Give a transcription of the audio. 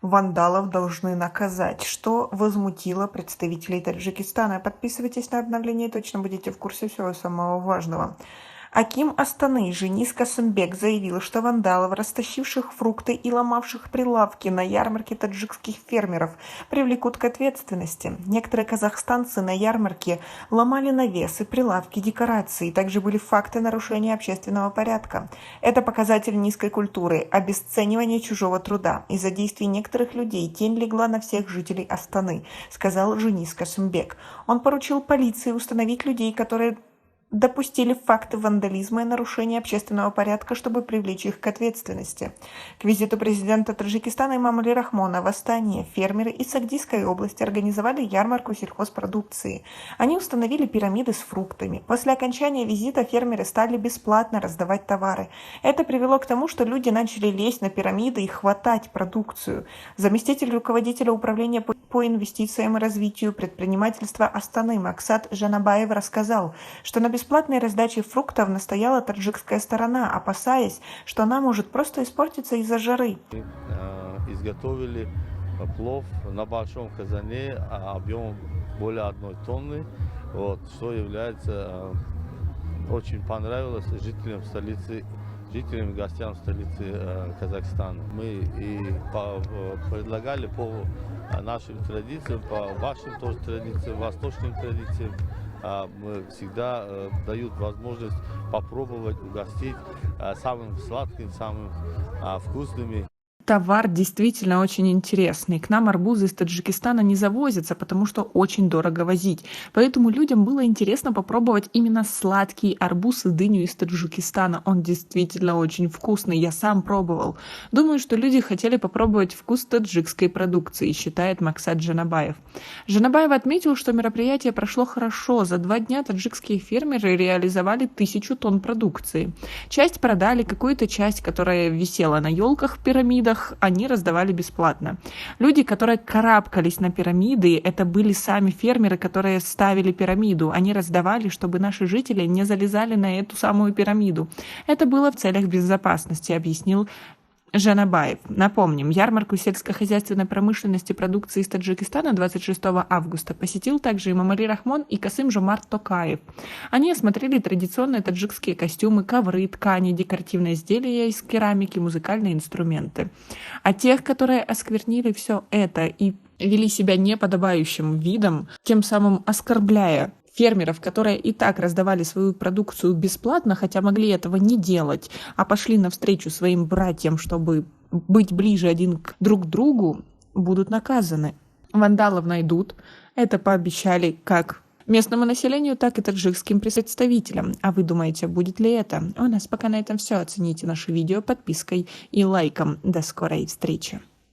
Вандалов должны наказать, что возмутило представителей Таджикистана. Подписывайтесь на обновление, точно будете в курсе всего самого важного. Аким Астаны Женис Касымбек заявил, что вандалов, растащивших фрукты и ломавших прилавки на ярмарке таджикских фермеров, привлекут к ответственности. Некоторые казахстанцы на ярмарке ломали навесы, прилавки, декорации. Также были факты нарушения общественного порядка. Это показатель низкой культуры, обесценивания чужого труда. Из-за действий некоторых людей тень легла на всех жителей Астаны, сказал Женис Касымбек. Он поручил полиции установить людей, которые допустили факты вандализма и нарушения общественного порядка, чтобы привлечь их к ответственности. К визиту президента Таджикистана Эмомали Рахмона в Астане фермеры из Сагдийской области организовали ярмарку сельхозпродукции. Они установили пирамиды с фруктами. После окончания визита фермеры стали бесплатно раздавать товары. Это привело к тому, что люди начали лезть на пирамиды и хватать продукцию. Заместитель руководителя управления по инвестициям и развитию предпринимательства Астаны Максат Жанабаев рассказал, что на бесплатной раздаче фруктов настояла таджикская сторона, опасаясь, что она может просто испортиться из-за жары. Изготовили плов на большом казане объемом более 1 тонны, что является очень понравилось жителям столицы, жителям и гостям столицы Казахстана. Мы и предлагали по нашим традициям, по вашим тоже традициям, восточным традициям. Мы всегда дают возможность попробовать, угостить самым сладким, самым вкусными. Товар действительно очень интересный. К нам арбузы из Таджикистана не завозятся, потому что очень дорого возить. Поэтому людям было интересно попробовать именно сладкий арбуз и дыню из Таджикистана. Он действительно очень вкусный, я сам пробовал. Думаю, что люди хотели попробовать вкус таджикской продукции, считает Максат Жанабаев. Жанабаев отметил, что мероприятие прошло хорошо. За 2 дня таджикские фермеры реализовали 1000 тонн продукции. Часть продали, какую-то часть, которая висела на елках в пирамидах, они раздавали бесплатно. Люди, которые карабкались на пирамиды, это были сами фермеры, которые ставили пирамиду. Они раздавали, чтобы наши жители не залезали на эту самую пирамиду. Это было в целях безопасности, объяснил Жанабаев. Напомним, ярмарку сельскохозяйственной промышленности продукции из Таджикистана 26 августа посетил также Эмомали Рахмон и Касым-Жомарт Токаев. Они осмотрели традиционные таджикские костюмы, ковры, ткани, декоративные изделия из керамики, музыкальные инструменты. А тех, которые осквернили все это и вели себя неподобающим видом, тем самым оскорбляя фермеров, которые и так раздавали свою продукцию бесплатно, хотя могли этого не делать, а пошли навстречу своим братьям, чтобы быть ближе один к друг другу, будут наказаны. Вандалов найдут. Это пообещали как местному населению, так и таджикским представителям. А вы думаете, будет ли это? У нас пока на этом все. Оцените наше видео подпиской и лайком. До скорой встречи.